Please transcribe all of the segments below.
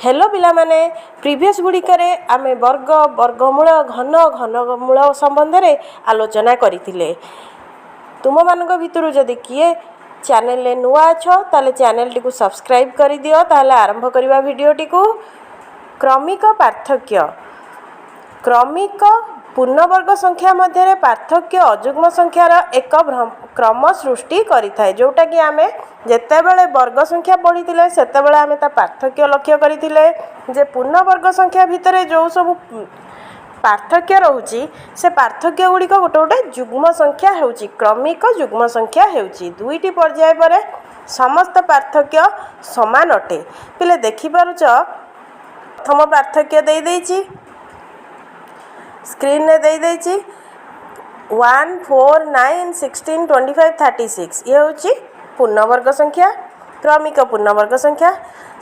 Hello पिला माने previous गुड़िकरे आमे वर्ग वर्गमूल घन घनमूल संबंध में आलोचना करथिले। तुम मानक भितरु जदि किए चैनल ले नुआ अछ ताले चैनल टी को सब्सक्राइब कर दियो। ताले आरंभ करबा वीडियो टी को क्रमिक पार्थक्य क्रमिक पूर्णवर्ग संख्या मध्य पार्थक्य अजुग्म संख्यार एक क्रम सृष्टि करिथाय जोटा कि आमे जेतेबेले वर्ग संख्या पढ़ी सेतेबेले आमे ता पार्थक्य लक्ष्य करिथिले जे पूर्णवर्ग संख्या भितर जो सब पार्थक्य रोची से पार्थक्य गुड़िक गोटे गोटे जुग्म संख्या होची क्रमिक जुग्म संख्या होची दुईटी पर्याय पर समस्त पार्थक्य समान अटे। पिले देखि पारुछ प्रथम पार्थक्य दे देछि स्क्रीन ने दे देछि 1 4 9 16 25 36 ये होची पूर्णवर्ग संख्या क्रमिक पूर्णवर्ग संख्या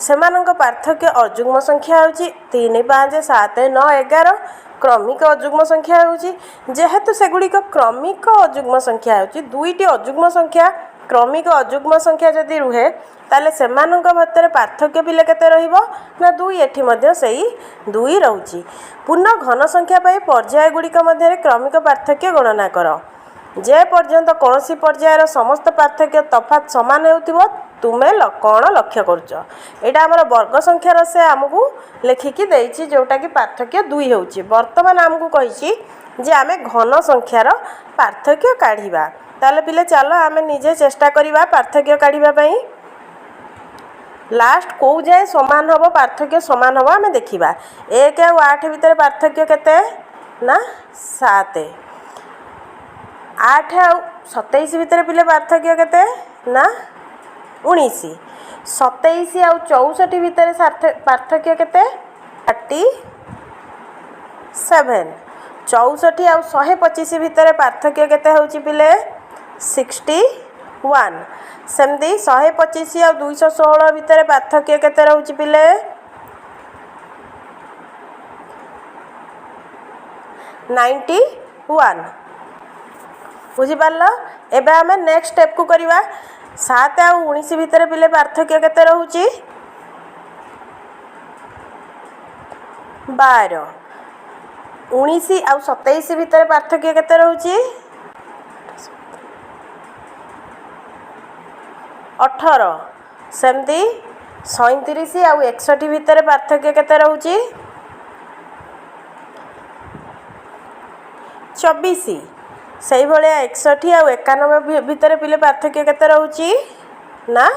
सेमानक पार्थक्य अजुग्म संख्या होची 3 5 7 9 11 क्रमिक अजुग्म संख्या होची जेहेतु सेगुड़िक क्रमिक अजुग्म संख्या होची दुईटी अजुग्म संख्या क्रमिक अजुग्म संख्या जदि रुहे ताले सेमानक भितर पार्थक्य पिले केते रहिबो ना 2 एठी मध्ये सेही 2 रहउची। पूर्ण घन संख्या पाई पर्याय गुड़िक मध्य क्रमिक पार्थक्य गणना कर जे पर्यंत कौनसी पर्यायर समस्त पार्थक्य तफात समान होतिबो तुमे कौन लक्ष्य करुच एटा हमर वर्ग संख्यार से आमको लेखिकी देछि जोटा कि पार्थक्य 2 होउची। वर्तमान आमको कहिछि जे आमे घन संख्यार पार्थक्य काढिबा ताले पिले चलो आमे निजे चेष्टा करिबा पार्थक्य काढिबा पई लास्ट को जाए समान हबो पार्थक्य समान हबो आमे देखिबा 1 और 8 भितर पार्थक्य केते ना 7 8 और 27 भितर पिले पार्थक्य केते ना 19 27 और 64 भितर पार्थक्य केते 37 64 और 125 भितर पार्थक्य केते होची पिले 61 सेमती 125 और 216 भितर पार्थक्य केते रहउची पिले 91 बुझी पारलो। एबे हमें नेक्स्ट स्टेप को करिवा 7 और 19 भितर पिले पार्थक्य केते रहउची 12 19 और 27 भितर पार्थक्य केते रहउची 18 सेमती 37 और 61 भितर पार्थक्य केते रहउची 24 सही भलिया 61 और 91 भितर पिले पार्थक्य केते रहउची ना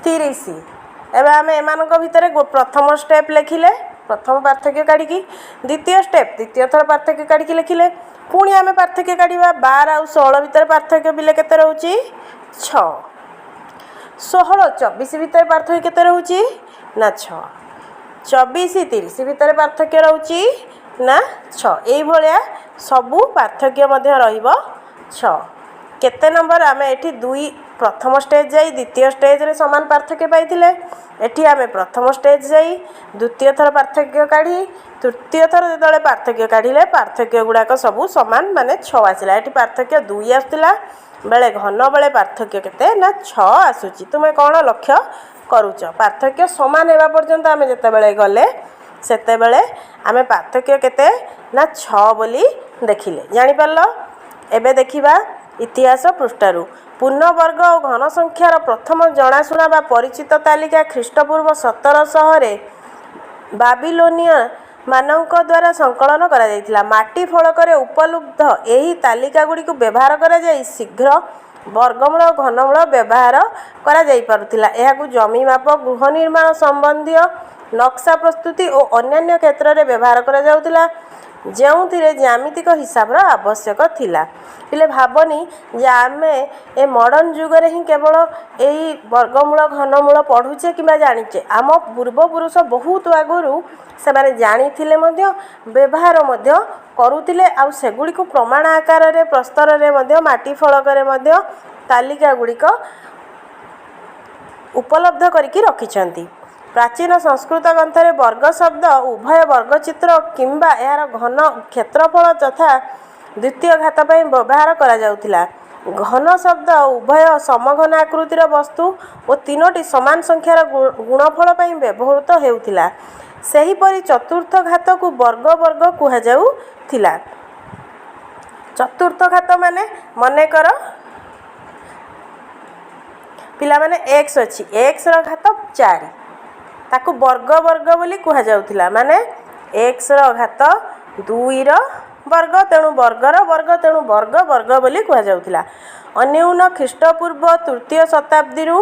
30। एबे आमे एमानक भितर प्रथम स्टेप लेखिले प्रथम पार्थक्य काढी की द्वितीय स्टेप द्वितीय थर पार्थक्य काढी की लेखिले पुणी आमे पार्थक्य काढिबा 12 और 16 भितर पार्थक्य पिले केते रहउची 6 16 24 भितर पार्थक्य केते रहउची ना 6 24 30 भितर पार्थक्य रहउची ना 6 एई भलिया सबु पार्थक्य मध्य रहिबो 6 केते नंबर आमे एठी 2 प्रथम स्टेज जाई द्वितीय स्टेज रे समान पार्थक्य पाइथिले एठी आमे प्रथम स्टेज जाई द्वितीय थर पार्थक्य काढी तृतीय थर जेतले पार्थक्य काढिले पार्थक्य गुडाक सबु समान माने 6 आसिला एठी पार्थक्य 2 आस्तिला बेले घन बेले पार्थक्य केते ना 6 आसुची। तुमे कोन लक्ष्य करूच पार्थक्य समान हेबा पर्यंत आमे जते बेले गले सेते बेले आमे पार्थक्य केते ना 6 बोली देखिले जानि परलो। एबे देखिबा इतिहास पृष्ठारु पूर्णवर्ग और घन संख्यार प्रथम जनाशुना बा परिचित तालिका ख्रीष्टपूर्व 1700 रे बाबिलोनिया मानक द्वारा संकलन करा जायतिला। माटी फलकरे उपलब्ध एही तालिका गुडी को व्यवहार करा जाय शीघ्र वर्गमूल घनमूल व्यवहार करा जाय पारुतिला। एहा को जमी माप गृह निर्माण संबंधी नक्शा प्रस्तुति और अन्य क्षेत्र में व्यवहार करा जाउतिला जेउथिरे ज्यामितिक हिसाबर आवश्यक थिला। पिले भाबनी जे आमे ए मॉडर्न जुग रे ही केवल एही वर्गमूल घनमूल पढुचे किबा जानिचे आम पूर्वपुरुष बहुत आगुरु से माने जानिथिले मध्य व्यवहार मध्य करुतिले आ सेगुडी को प्रमाण आकार रे प्रस्तर रे मध्य माटी फलक रे मध्य तालिका गुडी को उपलब्ध करिकि रखिछंती। प्राचीन संस्कृत ग्रंथरे वर्ग शब्द उभय वर्गचित्र किंबा यार घन क्षेत्रफल तथा द्वितीय घात व्यवहार करा जाउथिला। ଘନ ଶବ୍ଦ ଉଭୟ ସମଘନ ଆକୃତିର ବସ୍ତୁ ଓ ତିନୋଟି ସମାନ ସଂଖ୍ୟାର ଗୁଣଫଳ ପାଇଁ ବ୍ୟବହୃତ ହେଉଥିଲା। ସେହିପରି ଚତୁର୍ଥ ଘାତକୁ ବର୍ଗ ବର୍ଗ କୁହାଯାଉଥିଲା। ଚତୁର୍ଥ ଘାତ ମାନେ ମନେକର ପିଲାମାନେ x ଅଛି, x ର ଘାତ 4 ତାକୁ ବର୍ଗ ବର୍ଗ ବୋଲି କୁହାଯାଉଥିଲା। ମାନେ x ର ଘାତ 2 ର ବର୍ଗ ତେଣୁ ବର୍ଗର ବର୍ଗ ତେଣୁ ବର୍ଗ ବର୍ଗ ବୋଲି କୁହାଯାଉଥିଲା। ଅନ୍ୟୁନ ଖ୍ରୀଷ୍ଟପୂର୍ବ 3ୟ ଶତାବ୍ଦୀରୁ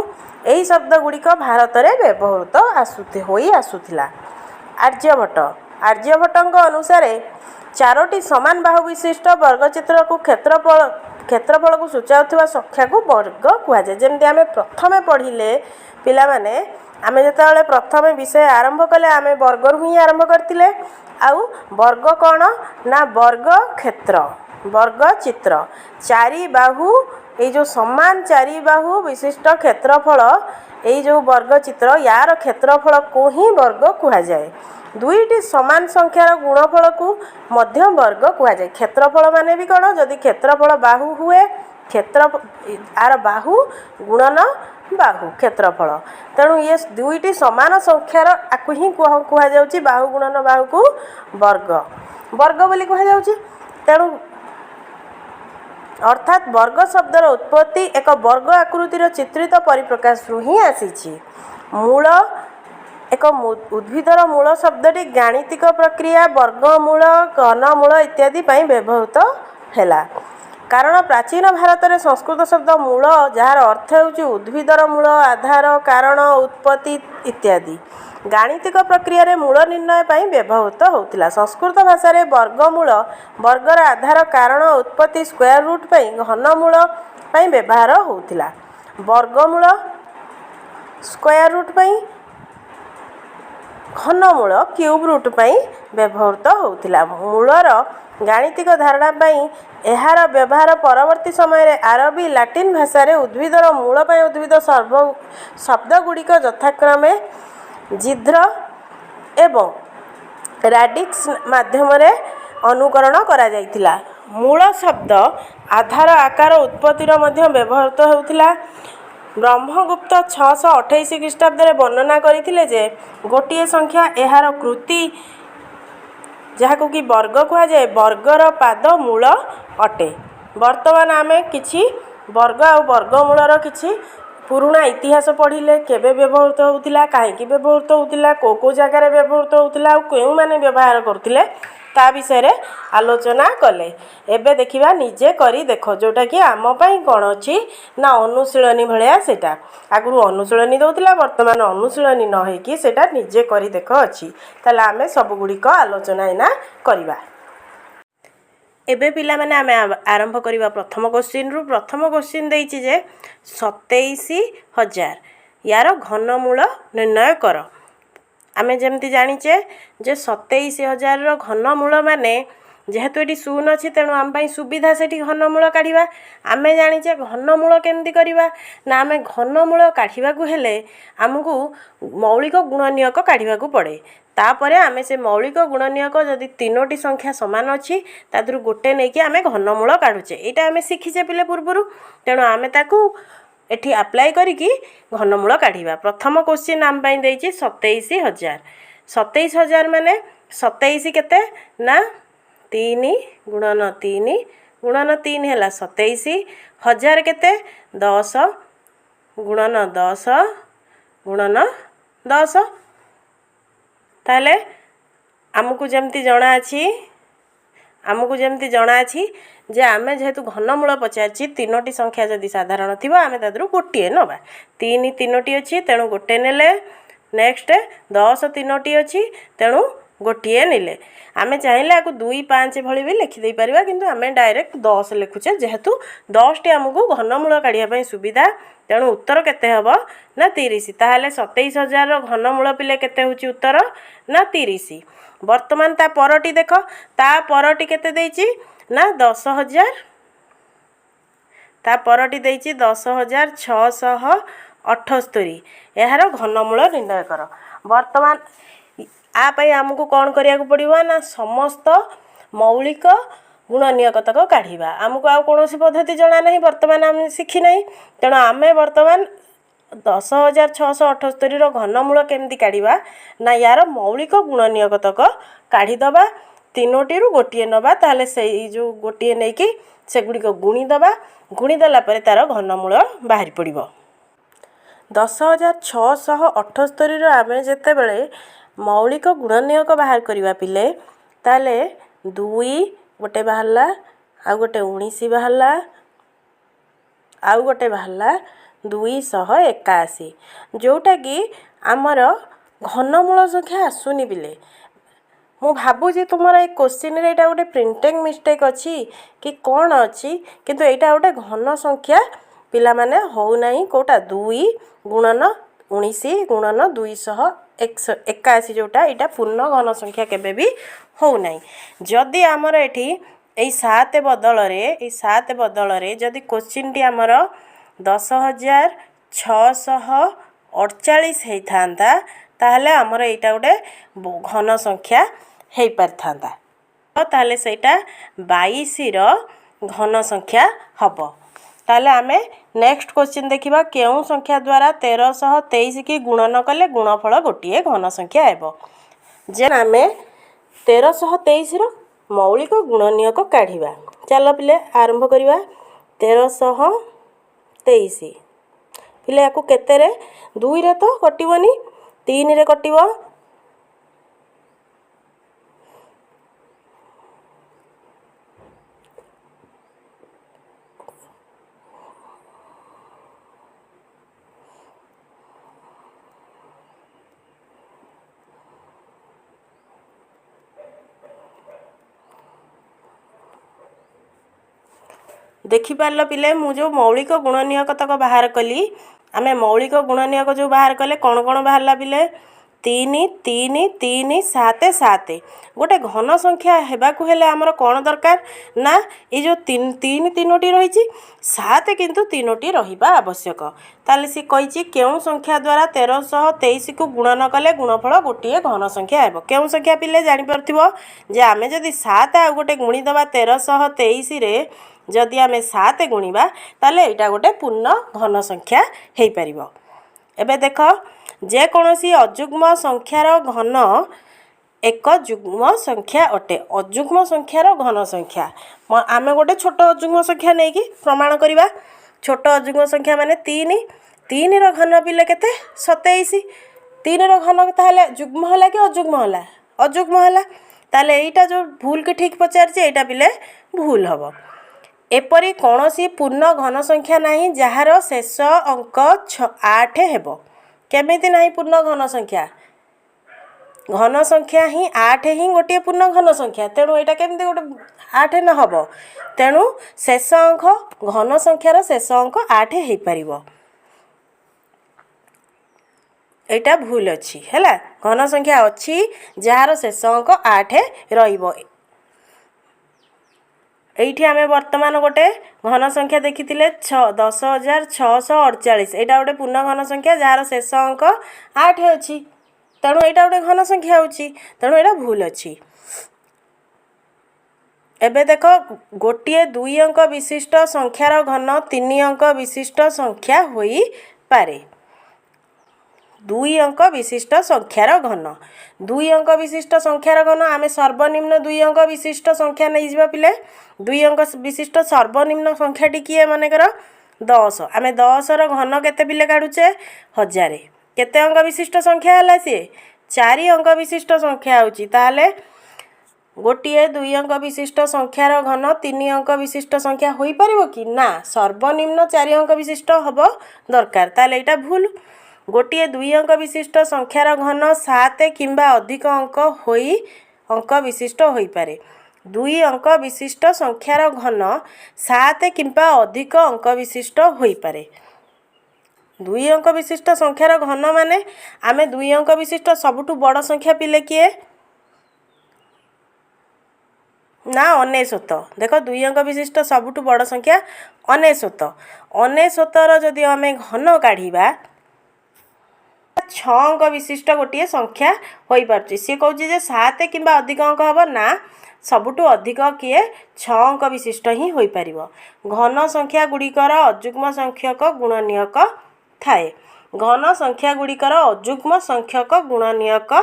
ଏହି ଶବ୍ଦ ଗୁଡ଼ିକ ଭାରତରେ ବ୍ୟବହୃତ ହୋଇ ଆସୁଥିଲା। ଆର୍ଯ୍ୟଭଟ୍ଟଙ୍କ ଅନୁସାରେ 4ଟି ସମାନ ବାହୁ ବିଶିଷ୍ଟ ବର୍ଗଚିତ୍ରକୁ କ୍ଷେତ୍ରଫଳକୁ ସୂଚାଉଥିବା ସଂଖ୍ୟାକୁ ବର୍ଗ କୁହାଯାଏ। ଯେମିତି ଆମେ ପ୍ରଥମେ ପଢ଼ିଲେ ପିଲାମାନେ, ଆମେ ଯେତେବେଳେ ପ୍ରଥମେ ବିଷୟ ଆରମ୍ଭ କଲେ ଆମେ ବର୍ଗରୁ ହିଁ ଆରମ୍ଭ କରିଥିଲେ। ଆଉ ବର୍ଗ କ'ଣ ନା ବର୍ଗ କ୍ଷେତ୍ର, ବର୍ଗ ଚିତ୍ର, 4 ବାହୁ, ଏଇ ଯେଉଁ ସମାନ 4 ବାହୁ ବିଶିଷ୍ଟ କ୍ଷେତ୍ରଫଳ, ଏଇ ଯେଉଁ ବର୍ଗ ଚିତ୍ର ୟାର କ୍ଷେତ୍ରଫଳକୁ ହିଁ ବର୍ଗ କୁହାଯାଏ। 2ଟି ସମାନ ସଂଖ୍ୟାର ଗୁଣଫଳକୁ ମଧ୍ୟ ବର୍ଗ କୁହାଯାଏ। କ୍ଷେତ୍ରଫଳ ମାନେ ବି କ'ଣ, ଯଦି କ୍ଷେତ୍ରଫଳ ବାହୁ ହୁଏ, ଆର ବାହୁ ଗୁଣନ ବାହୁ କ୍ଷେତ୍ରଫଳ, ତେଣୁ ଇଏ 2ଟି ସମାନ ସଂଖ୍ୟାର ଆକୁ ହିଁ କୁହାଯାଉଛି ବାହୁ ଗୁଣନ ବାହୁକୁ ବର୍ଗ ବୋଲି କୁହାଯାଉଛି। ତେଣୁ ଅର୍ଥାତ୍ ବର୍ଗ ଶବ୍ଦର ଉତ୍ପତ୍ତି ଏକ ବର୍ଗ ଆକୃତିର ଚିତ୍ରିତ ପରିପ୍ରକାଶରୁ ହିଁ ଆସିଛି। ମୂଳ ଏକ ଉଦ୍ଭିଦର ମୂଳ ଶବ୍ଦଟି ଗାଣିତିକ ପ୍ରକ୍ରିୟା ବର୍ଗମୂଳ, ଘନମୂଳ ଇତ୍ୟାଦି ପାଇଁ ବ୍ୟବହୃତ ହେଲା। କାରଣ ପ୍ରାଚୀନ ଭାରତରେ ସଂସ୍କୃତ ଶବ୍ଦ ମୂଳ, ଯାହାର ଅର୍ଥ ହେଉଛି ଉଦ୍ଭିଦର ମୂଳ, ଆଧାର, କାରଣ, ଉତ୍ପତ୍ତି ଇତ୍ୟାଦି, ଗାଣିତିକ ପ୍ରକ୍ରିୟାରେ ମୂଳ ନିର୍ଣ୍ଣୟ ପାଇଁ ବ୍ୟବହୃତ ହେଉଥିଲା। ସଂସ୍କୃତ ଭାଷାରେ ବର୍ଗମୂଳ ବର୍ଗର ଆଧାର, କାରଣ, ଉତ୍ପତ୍ତି, ସ୍କୋୟାର ରୁଟ୍ ପାଇଁ ଘନମୂଳ ପାଇଁ ବ୍ୟବହାର ହେଉଥିଲା। ବର୍ଗମୂଳ ସ୍କୋୟାର ରୁଟ୍ ପାଇଁ, ଘନମୂଳ କ୍ୟୁବ୍ ରୁଟ୍ ପାଇଁ ବ୍ୟବହୃତ ହେଉଥିଲା। ମୂଳର ଗାଣିତିକ ଧାରଣା ପାଇଁ ଏହାର ବ୍ୟବହାର ପରବର୍ତ୍ତୀ ସମୟରେ ଆରବୀ, ଲାଟିନ୍ ଭାଷାରେ ଉଦ୍ଭିଦର ମୂଳ ପାଇଁ ଉଦ୍ଭିଦ ଶବ୍ଦଗୁଡ଼ିକ ଯଥାକ୍ରମେ ଜିଧ୍ର ଏବଂ ରାଡିକ୍ସ ମାଧ୍ୟମରେ ଅନୁକରଣ କରାଯାଇଥିଲା। ମୂଳ ଶବ୍ଦ ଆଧାର, ଆକାର, ଉତ୍ପତ୍ତିର ମଧ୍ୟ ବ୍ୟବହୃତ ହେଉଥିଲା। ବ୍ରହ୍ମଗୁପ୍ତ 628 ଖ୍ରୀଷ୍ଟାବ୍ଦରେ ବର୍ଣ୍ଣନା କରିଥିଲେ ଯେ ଗୋଟିଏ ସଂଖ୍ୟା ଏହାର କୃତି, ଯାହାକୁ କି ବର୍ଗ କୁହାଯାଏ, ବର୍ଗର ପାଦ ମୂଳ ଅଟେ। ବର୍ତ୍ତମାନ ଆମେ କିଛି ବର୍ଗ ଆଉ ବର୍ଗମୂଳର କିଛି ପୁରୁଣା ଇତିହାସ ପଢ଼ିଲେ। କେବେ ବ୍ୟବହୃତ ହେଉଥିଲା, କାହିଁକି ବ୍ୟବହୃତ ହେଉଥିଲା, କେଉଁ ଜାଗାରେ ବ୍ୟବହୃତ ହେଉଥିଲା ଆଉ କେଉଁମାନେ ବ୍ୟବହାର କରୁଥିଲେ ତା ବିଷୟରେ ଆଲୋଚନା କଲେ। ଏବେ ଦେଖିବା ନିଜେ କରି ଦେଖ, ଯେଉଁଟାକି ଆମ ପାଇଁ କ'ଣ ଅଛି ନା ଅନୁଶୀଳନୀ ଭଳିଆ। ସେଇଟା ଆଗରୁ ଅନୁଶୀଳନୀ ଦେଉଥିଲା, ବର୍ତ୍ତମାନ ଅନୁଶୀଳନୀ ନ ହେଇକି ସେଇଟା ନିଜେ କରି ଦେଖ ଅଛି। ତାହେଲେ ଆମେ ସବୁଗୁଡ଼ିକ ଆଲୋଚନା ଏଇନା କରିବା। ଏବେ ପିଲାମାନେ ଆମେ ଆରମ୍ଭ କରିବା ପ୍ରଥମ କୋଶ୍ଚିନ୍ରୁ। ପ୍ରଥମ କୋଶ୍ଚିନ୍ ଦେଇଛି ଯେ 27,000 ୟାର ଘନମୂଳ ନିର୍ଣ୍ଣୟ କର। ଆମେ ଯେମିତି ଜାଣିଛେ ଯେ 27,000ର ଘନମୂଳ ମାନେ, ଯେହେତୁ ଏଠି 0 ଅଛି ତେଣୁ ଆମ ପାଇଁ ସୁବିଧା ସେଠି ଘନମୂଳ କାଢ଼ିବା। ଆମେ ଜାଣିଛେ ଘନମୂଳ କେମିତି କରିବା ନା, ଆମେ ଘନମୂଳ କାଢ଼ିବାକୁ ହେଲେ ଆମକୁ ମୌଳିକ ଗୁଣନୀୟକ କାଢ଼ିବାକୁ ପଡ଼େ। ତାପରେ ଆମେ ସେ ମୌଳିକ ଗୁଣନୀୟକ ଯଦି 3ଟି ସଂଖ୍ୟା ସମାନ ଅଛି ତା ଦେହରୁ ଗୋଟେ ନେଇକି ଆମେ ଘନମୂଳ କାଢ଼ୁଛେ। ଏଇଟା ଆମେ ଶିଖିଛେ ପିଲେ ପୂର୍ବରୁ, ତେଣୁ ଆମେ ତାକୁ ଏଠି ଆପ୍ଲାଏ କରିକି ଘନମୂଳ କାଢ଼ିବା। ପ୍ରଥମ କୋଶ୍ଚିନ୍ ଆମ ପାଇଁ ଦେଇଛି 27,000। 27,000 ମାନେ 27 କେତେ ନା 3 ଗୁଣନ 3 ଗୁଣନ 3 ହେଲା 27। 1000 କେତେ 10 ଗୁଣନ 10 ଗୁଣନ 10। ତାହେଲେ ଆମକୁ ଯେମିତି ଜଣାଅଛି ଯେ ଆମେ ଯେହେତୁ ଘନମୂଳ ପଚାରିଛି, 3ଟି ସଂଖ୍ୟା ଯଦି ସାଧାରଣ ଥିବ ଆମେ ତା ଦେହରୁ ଗୋଟିଏ ନେବା। 3 3ଟି ଅଛି ତେଣୁ ଗୋଟେ ନେଲେ। ନେକ୍ସଟ 10 3ଟି ଅଛି ତେଣୁ ଗୋଟିଏ ନେଲେ। ଆମେ ଚାହିଁଲେ ଆକୁ 2 5 ଭଳି ବି ଲେଖିଦେଇପାରିବା, କିନ୍ତୁ ଆମେ ଡାଇରେକ୍ଟ 10 ଲେଖୁଛେ, ଯେହେତୁ 10ଟି ଆମକୁ ଘନମୂଳ କାଢ଼ିବା ପାଇଁ ସୁବିଧା। ତେଣୁ ଉତ୍ତର କେତେ ହେବ ନା 30। ତାହେଲେ 27,000ର ଘନମୂଳ ପିଲେ କେତେ ହେଉଛି ଉତ୍ତର ନା 30। ବର୍ତ୍ତମାନ ତା ପରଟି ଦେଖ, ତା ପରଟି କେତେ ଦେଇଛି ନା 10,000। ତା ପରଟି ଦେଇଛି 10,678। ଏହାର ଘନମୂଳ ନିର୍ଣ୍ଣୟ କର। ବର୍ତ୍ତମାନ ଆ ପାଇଁ ଆମକୁ କ'ଣ କରିବାକୁ ପଡ଼ିବ ନା ସମସ୍ତ ମୌଳିକ गुण नियकतक काढ़ा आमको आउ कौन पद्धति जना ना बर्तमान आम शिखी ना तेणु आम बर्तमान 10,678 घनमूल केमती काढ़ा ना यार मौलिक गुण नियकतक काढ़ीदबा तीनोटी गोटे नवा ताले से जो गोटे नहीं कि सेगुड़िक गुणीदबा गुणीदेला तार घनमूल बाहरी पड़ो 10,678 आम जिते बड़े मौलिक गुण नियक बाहर करवा पिले ताले 2 गोटे बाहरला आउ गोटे 19 बाहरला आउ गोटे बाहरला 281 जोटा कि आमर घनमूल संख्या आसुनी पिले मु भाबुची तुमर ए क्वेश्चन रे एटा गोटे प्रिंटिंग मिस्टेक अच्छी कि कौन अच्छी किंतु एटा गोटे घन संख्या पिला माने हो नाही कोटा 2 गुणन 19 गुणन 281 जोटा एटा पूर्ण घन संख्या केबे भी हो नाही जदि आमर एठी ए 7 बदल रे जदि क्वेश्चन टी आमर 10,648 हेइथांता ताहले आमर एटा गोटे घन संख्या हेइ पारथांता ताहले सेटा 22 घन संख्या हबो ताहले आमे नेक्स्ट क्वेश्चन देखिबा केउ संख्या द्वारा 1323 की गुणन कले गुणफल गोटे घन संख्या हेबो जे आमे 1323 मौलिक गुण नियक काढ़ा चल पिले आरंभ करवा 1323 पिले याकू केते रे 2 रे तो कटिवनी 3 रे कटिवो देखिपार पिले मु जो मौलिक गुण नियकतक बाहर कली आमे मौलिक गुण नियक जो बाहर कले कौन कौन बाहरला पिले 3 3 3 7 7 गोटे घन संख्या हेबाकु हेले आमर कौन दरकार ना ये जो तीन तीनोटी रही 7 किंतु तीनोटी रहिबा आवश्यक ताले सी कहिछि केउ संख्या द्वारा 1323 को गुणन कले गुणफल गोटे घन संख्या हेबो केउ संख्या पिले जानि परथिबो जे आमे जदि 7 आ गोटे गुणी दबा 1323 रे जदि आमे 7 गुणिबा ताले एटा गोटे पूर्ण घन संख्या हेइ परिबो एबे देखो जे कोनोसी अजुग्म संख्यार घन एक जुग्म संख्या अटे अजुग्म संख्यार घन संख्या आमे गोटे छोट अजुग्म संख्या नहीं कि प्रमाण करिबा छोट अजुग्म संख्या माने 3 रो घन पिले केते 27 3 रो घन ताले जुग्म होला कि अजुग्म होला ताले एटा जो भूल के ठीक पचार जे एटा पिले भूल हबो एपरी कौनसी पूर्ण घन संख्या नहीं जहार शेष अंक 8 हेबो केमिति नहीं पूर्ण घन संख्या ही 8 ही गोटे पूर्ण घन संख्या तेणु एटा केमिति गोटे 8 न हबो तेणु शेष अंक घन संख्यार शेष अंक 8 हेइ परिबो एटा भूल अछि हैला घन संख्या अछि जहार शेष अंक 8 रहिबो एठी आमे वर्तमान गोटे घन संख्या देखी 10,648 एटा गोटे पूर्ण घन संख्या जार शेष अंक 8 अछि तेणु एटा गोटे घन संख्या होछि तेणु एटा भूल अछि एबे देखो गोटे 2 अंक विशिष्ट संख्यार घन 3 अंक विशिष्ट संख्या होई पारे 2 अंक विशिष्ट संख्यार घन 2 अंक विशिष्ट संख्यार घन आमे सर्वनिम्न 2 अंक विशिष्ट संख्या नहीं जिबा पिले 2 अंक विशिष्ट सर्वनिम्न संख्या टी किए माने कर 10 आमे 10 रो घन केते पिले काढुचे 1000 केते अंक विशिष्ट संख्या हला सी 4 अंक विशिष्ट संख्या होची ताले गोटे 2 अंक विशिष्ट संख्यार घन 3 अंक विशिष्ट संख्या होई परिबो कि ना सर्वनिम्न 4 अंक विशिष्ट हबो दरकार ताले एटा भूल गोटे 2 अंक विशिष्ट संख्यार घन 7 किंबा अधिक अंक विशिष्ट होई पारे 2 अंक विशिष्ट संख्यार घन 7 किंबा अधिक अंक विशिष्ट होई पारे 2 अंक विशिष्ट संख्यार घन माने आमे 2 अंक विशिष्ट सबुठु बड़ संख्या पिले किए ना 99 देखो 2 अंक विशिष्ट सबुठु बड़ संख्या 99 रो जदि आमे घन काढिबा 6 छः अंक विशिष्ट गोटे संख्या हो पार सी कौच 7 कि अधिक अंक हम ना सबुठू अधिक किए 6 अंक विशिष्ट ही हो पार। घन संख्या गुड़िकर अजुग्म संख्यक गुणनीयक थाए। घन संख्या गुड़िकर अजुग्म संख्यक गुणनीयक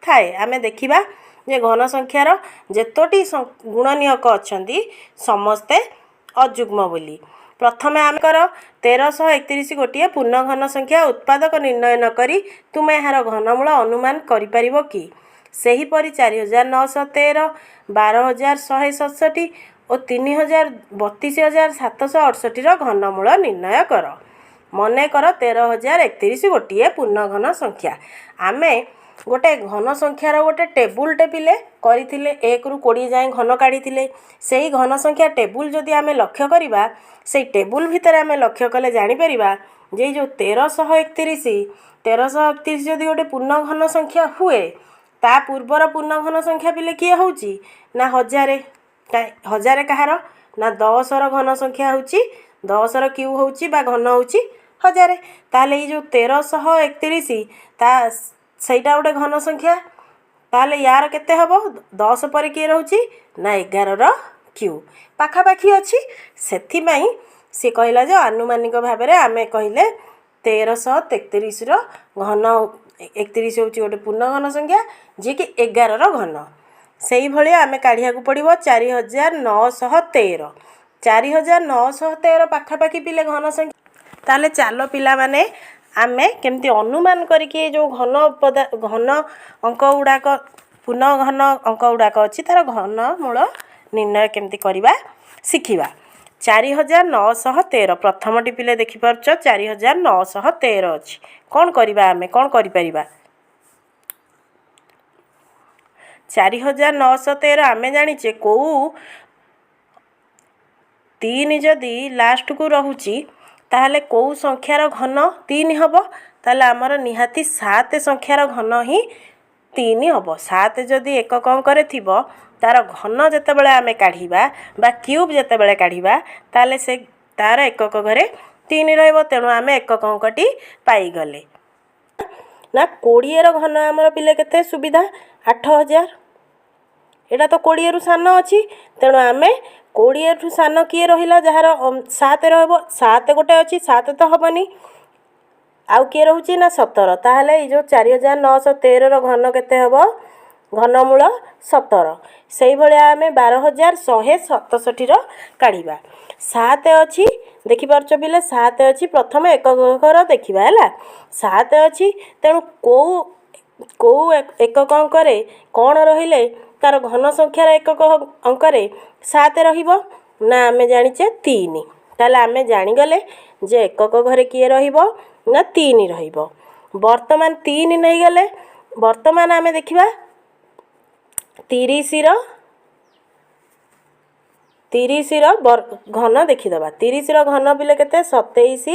थाए। आमे देखिबा जे घन संख्यार जेतोटी गुणनीयक अछंती समस्ते अजुग्म बोली। प्रथमे आम कर 1331 गोटे पूर्ण घन संख्या उत्पादक निर्णय न करी तुमे यार घनमूल अनुमान करि परिबो कि? सेहीपरि 4913 12167 और 3232768 घनमूल निर्णय कर। मने कर 13031 गोटे पूर्ण घन संख्या। आमे गोटे घन संख्यार गोटे टेबुलटे पिले करथिले 1 रु 20 जाए घन काढ़ी से घन संख्या टेबुल जदि आमे लक्ष्य करिबा से टेबुल भितर आमे लक्ष्य कले जानि परिबा जे जो 1331 जदि गोटे पूर्ण घन संख्या हुए ता पूर्वर पूर्ण घन संख्या पिले किए होउची ना 1000 कहार ना 10 रो घन संख्या होउची 10 रो क्यू होउची बा घन होउची 1000। ताले ये जो 1331 ता सहीटा गोटे घन संख्या ताले यार केते हबो 10 पर किए रहउची ना 11 रो क्यू पाखापाखी अच्छी से सी कहला जो आनुमानिक भाव में आमे कहले 1333 रो घन 31 होची गोटे पूर्ण घन संख्या जी कि 11 रो घन। से भाई आमे काढ़िया को पड़ो 4913 4913 पाखापाखी पिले घन संख्या। ताले चलो पिला माने आमे केमती अनुमान करके जो घन अंक गुड़ाक पूर्ण घन अंक गुड़ाक अच्छी तार घन मूल निर्णय केमती करवा शिखिबा। 4913 प्रथम टिपिले देखिपार 4913 अच्छी कौन करवा आमे कौन करि परिबा 4913 आमे जानिचे को 3 जदि लास्ट को रहुची ताहले को संख्यार घन 3 हबो ताहले आमर निहाती 7 संख्यार घन ही 3 हबो। 7 जदि एक अंकरे थिबो तार घन जेतेबेले आमे काढ़िबा बा क्यूब जेतेबेले काढ़िबा ताले से तार एकक घरे 3 रहइबो तेणु आमे एकक अंकटी पाई गले ना 20 रो घन आमर पिले केते सुविधा 8000 एटा तो 20 रु सान अछि तेणु आमे 20 रु सान किए रहिला जहार 7 रहबो 7 गोटे अछि 7 तो हबनी आउ किए रहउची ना 17 ताहले ई जो 4913 रो घन केते हबो घनमूल 17 से भाया आम 12167 रो काढ़ा 7 अच्छी देखिपार पिले 7 अच्छी प्रथम एकक देखा है 7 अच्छी तेणु कौ एकक अंकरे कौन रहिले तार घन संख्यार एकक अंकरे 7 रहिबो ना आमे जानिचे 3 ताले आमे जानिगले जे एकक घरे किए रहिबो ना 3 रहिबो। वर्तमान 3 नहीं गले वर्तमान आमे देखिबा 30 रो घन देखीदबा 30 रो घन बिले केते 27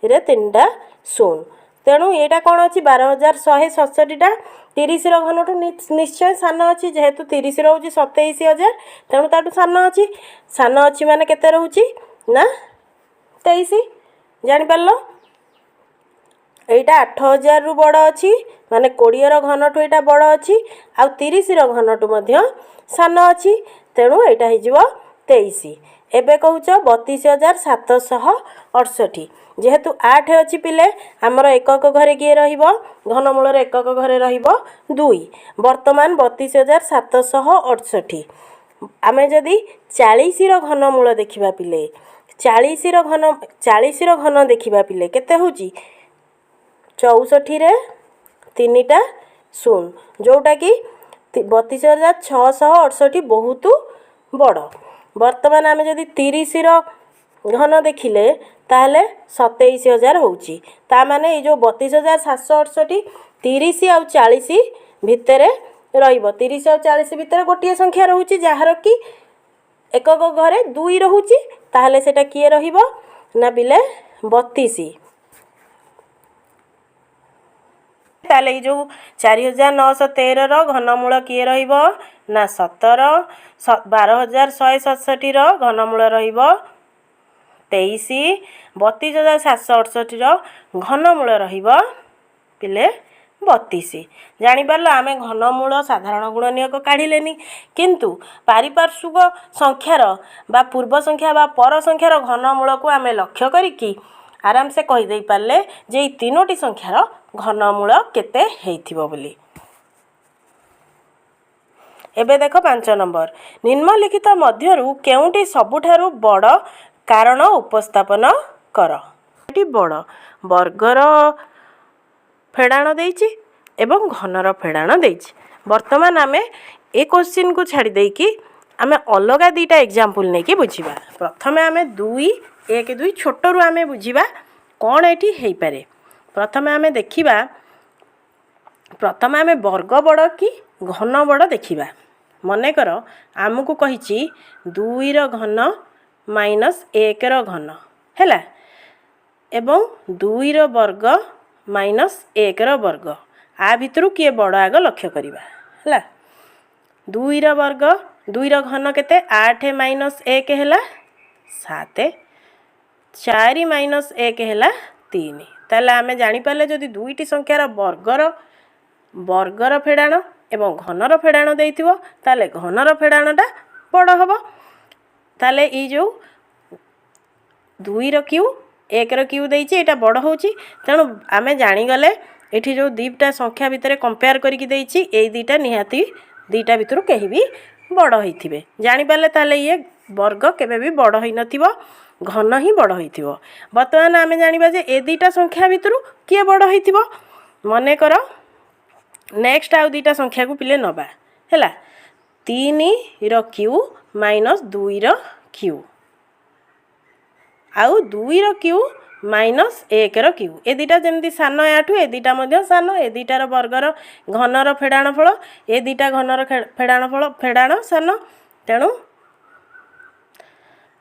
रे 3टा 0 तेणु एटा कौन अच्छी 12167 30 रो घन टू निश्चय सान अच्छी जेहेतु 30 रोची 27000 तेणु ताटू सान अच्छी माने केते रहउची ना 23 जानि पारलो एटा 8000 रु बड़ अच्छी माने 20 रो घन टू एटा बड़ अच्छी आ 30 रो घन टू मध्य सान अच्छी तेणु एटा हो जिवो 23 एबे कहूच 32768 जेहेतु 8 अच्छी पिले आमर एकक घरे किए रहिबो घनमूल एकक घरे रहिबो 2 वर्तमान 32768 आमे जदि 40 रो घनमूल देखिबा पिले 40 रो घन देखिबा पिले केते होची 64 रे 3टा 0 जोटा कि 32668 बहुत बड़। वर्तमान आमे जदि 30 रो घन देखिले ताहले 27000 होउची ता माने ए जो 32768 30 आ 40 भितरे रहिबो 30 आ 40 भितरे गोटे संख्या रहउची जहार कि एकक घरे 2 रहउची ताहले सेटा किए रहिबो ना बिले 32 ताले जो 4913 रो घनमूल किए रहिबो ना 17 12167 रो घनमूल रहिबो 23 32768 रो घनमूल रहिबो पिले 32। ଜାଣିପାରିଲ ଆମେ ଘନମୂଳ ସାଧାରଣ ଗୁଣନୀୟକ କାଢ଼ିଲେନି, କିନ୍ତୁ ପାରିପାର୍ଶ୍ୱିକ ସଂଖ୍ୟାର ବା ପୂର୍ବ ସଂଖ୍ୟା ବା ପର ସଂଖ୍ୟାର ଘନମୂଳକୁ ଆମେ ଲକ୍ଷ୍ୟ କରିକି ଆରାମସେ କହିଦେଇପାରିଲେ ଯେ ଏଇ ତିନୋଟି ସଂଖ୍ୟାର ଘନମୂଳ କେତେ ହେଇଥିବ ବୋଲି। ଏବେ ଦେଖ 5 ନମ୍ବର, ନିମ୍ନଲିଖିତ ମଧ୍ୟରୁ କେଉଁଟି ସବୁଠାରୁ ବଡ଼ କାରଣ ଉପସ୍ଥାପନ କର। ଏଠି ବଡ଼ ବର୍ଗର ଫେଡ଼ାଣ ଦେଇଛି ଏବଂ ଘନର ଫେଡ଼ାଣ ଦେଇଛି। ବର୍ତ୍ତମାନ ଆମେ ଏ କୋଶ୍ଚିନ୍କୁ ଛାଡ଼ି ଦେଇକି ଆମେ ଅଲଗା ଦୁଇଟା ଏକ୍ଜାମ୍ପଲ୍ ନେଇକି ବୁଝିବା। ପ୍ରଥମେ ଆମେ 2 1 2 ଛୋଟରୁ ଆମେ ବୁଝିବା କ'ଣ ଏଠି ହେଇପାରେ। ପ୍ରଥମେ ଆମେ ଦେଖିବା, ପ୍ରଥମେ ଆମେ ବର୍ଗ ବଡ଼ କି ଘନ ବଡ଼ ଦେଖିବା। ମନେକର ଆମକୁ କହିଛି 2ର ଘନ ମାଇନସ୍ 1ର ଘନ ହେଲା, ଏବଂ 2ର ବର୍ଗ ମାଇନସ୍ 1ର ବର୍ଗ। ଆ ଭିତରୁ କିଏ ବଡ଼ ଆଗ ଲକ୍ଷ୍ୟ କରିବା ହେଲା। 2ର ବର୍ଗ, 2ର ଘନ କେତେ 8 ମାଇନସ୍ 1 ହେଲା 7, 4 ମାଇନସ୍ 1 ହେଲା 3। ତାହେଲେ ଆମେ ଜାଣିପାରିଲେ ଯଦି ଦୁଇଟି ସଂଖ୍ୟାର ବର୍ଗର ଫେଡ଼ାଣ ଏବଂ ଘନର ଫେଡ଼ାଣ ଦେଇଥିବ ତାହେଲେ ଘନର ଫେଡ଼ାଣଟା ବଡ଼ ହେବ। ତାହେଲେ ଏଇ ଯେଉଁ 2ର କ୍ୟୁ 1ର କ୍ୟୁ ଦେଇଛି ଏଇଟା ବଡ଼ ହେଉଛି। ତେଣୁ ଆମେ ଜାଣିଗଲେ ଏଠି ଯେଉଁ ଦୁଇଟା ସଂଖ୍ୟା ଭିତରେ କମ୍ପେୟାର କରିକି ଦେଇଛି ଏଇ ଦୁଇଟା ନିହାତି ଦୁଇଟା ଭିତରୁ କେହି ବି ବଡ଼ ହେଇଥିବେ। ଜାଣିପାରିଲେ ତାହେଲେ ଇଏ ବର୍ଗ କେବେ ବି ବଡ଼ ହେଇନଥିବ, ଘନ ହିଁ ବଡ଼ ହେଇଥିବ। ବର୍ତ୍ତମାନ ଆମେ ଜାଣିବା ଯେ ଏ ଦୁଇଟା ସଂଖ୍ୟା ଭିତରୁ କିଏ ବଡ଼ ହେଇଥିବ। ମନେକର ନେକ୍ସଟ ଆଉ ଦୁଇଟା ସଂଖ୍ୟାକୁ ପିଲେ ନେବା ହେଲା, 3ର କ୍ୟୁ ମାଇନସ୍ 2ର କ୍ୟୁ ଆଉ 2ର କ୍ୟୁ ମାଇନସ୍ 1ର କ୍ୟୁ। ଏ ଦୁଇଟା ଯେମିତି ସାନ ୟାଠୁ ଏ ଦୁଇଟା ମଧ୍ୟ ସାନ। ଏ ଦୁଇଟାର ବର୍ଗର ଘନର ଫେଡ଼ାଣ ଫଳ, ଏ ଦୁଇଟା ଘନର ଫେଡ଼ାଣ ସାନ। ତେଣୁ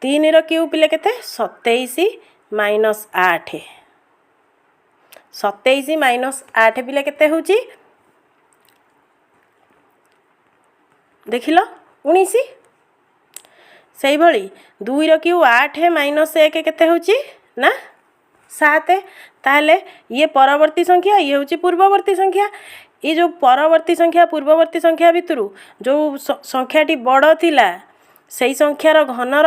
3ର କ୍ୟୁ ପିଲେ କେତେ 27 ମାଇନସ୍ 8, 27 ମାଇନସ୍ 8 ପିଲେ କେତେ ହେଉଛି ଦେଖିଲ 19। ସେଇଭଳି 2ର କ୍ୟୁ 8 ମାଇନସ୍ 1 କେତେ ହେଉଛି ନା 7। ତାହେଲେ ଇଏ ପରବର୍ତ୍ତୀ ସଂଖ୍ୟା, ଇଏ ହେଉଛି ପୂର୍ବବର୍ତ୍ତୀ ସଂଖ୍ୟା। ଏ ଯେଉଁ ପରବର୍ତ୍ତୀ ସଂଖ୍ୟା ପୂର୍ବବର୍ତ୍ତୀ ସଂଖ୍ୟା ଭିତରୁ ଯେଉଁ ସଂଖ୍ୟାଟି ବଡ଼ ଥିଲା ସେଇ ସଂଖ୍ୟାର ଘନର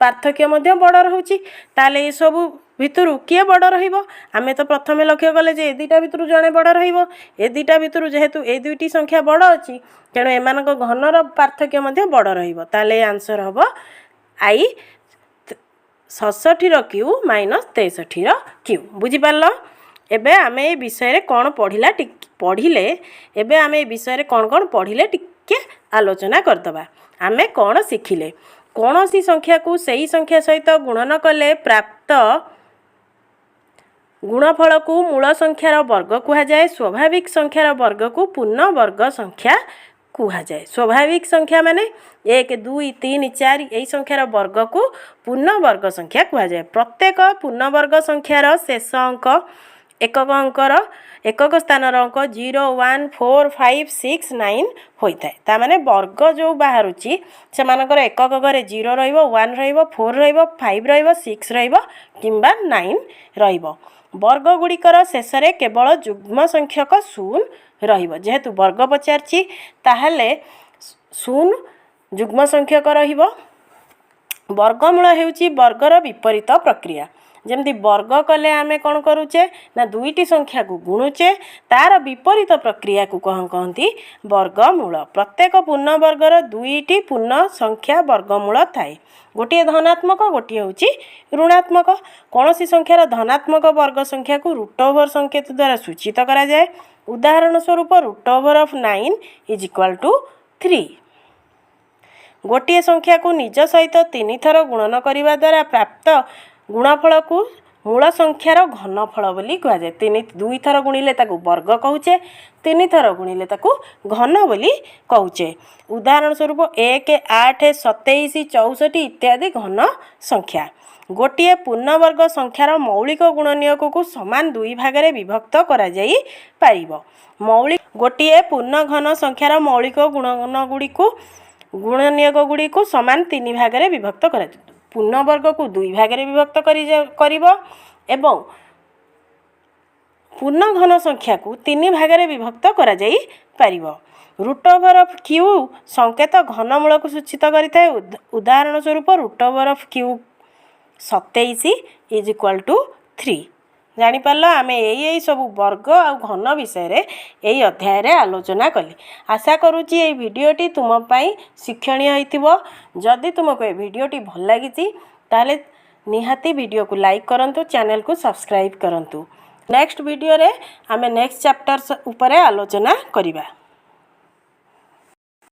ପାର୍ଥକ୍ୟ ମଧ୍ୟ ବଡ଼ ରହୁଛି। ତାହେଲେ ଏସବୁ ଭିତରୁ କିଏ ବଡ଼ ରହିବ? ଆମେ ତ ପ୍ରଥମେ ଲକ୍ଷ୍ୟ କଲେ ଯେ ଏ ଦୁଇଟା ଭିତରୁ ଜଣେ ବଡ଼ ରହିବ। ଏ ଦୁଇଟା ଭିତରୁ ଯେହେତୁ ଏ ଦୁଇଟି ସଂଖ୍ୟା ବଡ଼ ଅଛି ତେଣୁ ଏମାନଙ୍କ ଘନର ପାର୍ଥକ୍ୟ ମଧ୍ୟ ବଡ଼ ରହିବ। ତାହେଲେ ଆନ୍ସର ହେବ ଆଇ 67ର କ୍ୟୁ ମାଇନସ୍ 63ର କ୍ୟୁ। ବୁଝିପାରିଲ? ଏବେ ଆମେ ଏ ବିଷୟରେ କ'ଣ ପଢ଼ିଲେ ଏବେ ଆମେ ଏ ବିଷୟରେ କ'ଣ ପଢ଼ିଲେ ଟିକେ ଆଲୋଚନା କରିଦେବା। ଆମେ କ'ଣ ଶିଖିଲେ? କୌଣସି ସଂଖ୍ୟାକୁ ସେହି ସଂଖ୍ୟା ସହିତ ଗୁଣନ କଲେ ପ୍ରାପ୍ତ ଗୁଣଫଳକୁ ମୂଳ ସଂଖ୍ୟାର ବର୍ଗ କୁହାଯାଏ। ସ୍ୱାଭାବିକ ସଂଖ୍ୟାର ବର୍ଗକୁ ପୂର୍ଣ୍ଣ ବର୍ଗ ସଂଖ୍ୟା କୁହାଯାଏ। ସ୍ୱାଭାବିକ ସଂଖ୍ୟା ମାନେ 1 2 3 4 ଏହି ସଂଖ୍ୟାର ବର୍ଗକୁ ପୂର୍ଣ୍ଣ ବର୍ଗ ସଂଖ୍ୟା କୁହାଯାଏ। ପ୍ରତ୍ୟେକ ପୂର୍ଣ୍ଣବର୍ଗ ସଂଖ୍ୟାର ଶେଷ ଅଙ୍କ ଏକକ ସ୍ଥାନର ଅଙ୍କ 0 1 4 5 6 9 ହୋଇଥାଏ। ତାମାନେ ବର୍ଗ ଯେଉଁ ବାହାରୁଛି ସେମାନଙ୍କର ଏକକ ଘରେ 0 ରହିବ, 1 ରହିବ, 4 ରହିବ, 5 ରହିବ, 6 ରହିବ କିମ୍ବା 9 ରହିବ। ବର୍ଗ ଗୁଡ଼ିକର ଶେଷରେ କେବଳ ଯୁଗ୍ମ ସଂଖ୍ୟକ 0 ରହିବ। ଯେହେତୁ ବର୍ଗ ପଚାରିଛି ତାହେଲେ 0 ଯୁଗ୍ମ ସଂଖ୍ୟକ ରହିବ। ବର୍ଗମୂଳ ହେଉଛି ବର୍ଗର ବିପରୀତ ପ୍ରକ୍ରିୟା। ଯେମିତି ବର୍ଗ କଲେ ଆମେ କ'ଣ କରୁଛେ ନା ଦୁଇଟି ସଂଖ୍ୟାକୁ ଗୁଣୁଛେ, ତାର ବିପରୀତ ପ୍ରକ୍ରିୟାକୁ କ'ଣ କହନ୍ତି ବର୍ଗମୂଳ। ପ୍ରତ୍ୟେକ ପୂର୍ଣ୍ଣବର୍ଗର ଦୁଇଟି ପୂର୍ଣ୍ଣ ସଂଖ୍ୟା ବର୍ଗମୂଳ ଥାଏ, ଗୋଟିଏ ଧନାତ୍ମକ ଗୋଟିଏ ହେଉଛି ଋଣାତ୍ମକ। କୌଣସି ସଂଖ୍ୟାର ଧନାତ୍ମକ ବର୍ଗ ସଂଖ୍ୟାକୁ ରୁଟ୍ ଓଭର ସଂକେତ ଦ୍ୱାରା ସୂଚିତ କରାଯାଏ। ଉଦାହରଣ ସ୍ୱରୂପ √9 = 3। ଗୋଟିଏ ସଂଖ୍ୟାକୁ ନିଜ ସହିତ 3 ଥର ଗୁଣନ କରିବା ଦ୍ୱାରା ପ୍ରାପ୍ତ ଗୁଣଫଳକୁ ମୂଳ ସଂଖ୍ୟାର ଘନଫଳ ବୋଲି କୁହାଯାଏ। 2 ଥର ଗୁଣିଲେ ତାକୁ ବର୍ଗ କହୁଛେ, 3 ଥର ଗୁଣିଲେ ତାକୁ ଘନ ବୋଲି କହୁଛେ। ଉଦାହରଣ ସ୍ୱରୂପ 1 8 27 64 ଇତ୍ୟାଦି ଘନ ସଂଖ୍ୟା। ଗୋଟିଏ ପୂର୍ଣ୍ଣବର୍ଗ ସଂଖ୍ୟାର ମୌଳିକ ଗୁଣନୀୟକକୁ ସମାନ 2 ଭାଗରେ ବିଭକ୍ତ କରାଯାଇପାରିବ। ଗୋଟିଏ ପୂର୍ଣ୍ଣ ଘନ ସଂଖ୍ୟାର ମୌଳିକ ଗୁଣନୀୟକଗୁଡ଼ିକୁ ସମାନ 3 ଭାଗରେ ବିଭକ୍ତ କରାଯିବ। ପୂର୍ଣ୍ଣବର୍ଗକୁ 2 ଭାଗରେ ବିଭକ୍ତ କରିବ ଏବଂ पूर्ण घन संख्या को 3 भाग विभक्त करा जाई परिबो। रूट ओवर ऑफ क्यू संकेत घनमूल को सूचित करिଥାଏ। उदाहरण स्वरूप root over of cube 27 is equal to 3। जानिपार आमे यही सब वर्ग आ घन विषय यही अध्याय रे आलोचना कली। आशा करुच्ची ये वीडियोटी तुम पाई शिक्षणीय होइतिबो। जदि तुमको ये वीडियोटी भल लागिछि ताले निहाती वीडियो को लाइक करंतु, चैनल को सब्सक्राइब करंतु। नेक्स्ट वीडियो रे आमे नेक्स्ट चैप्टर उपरे आलोचना करिबा।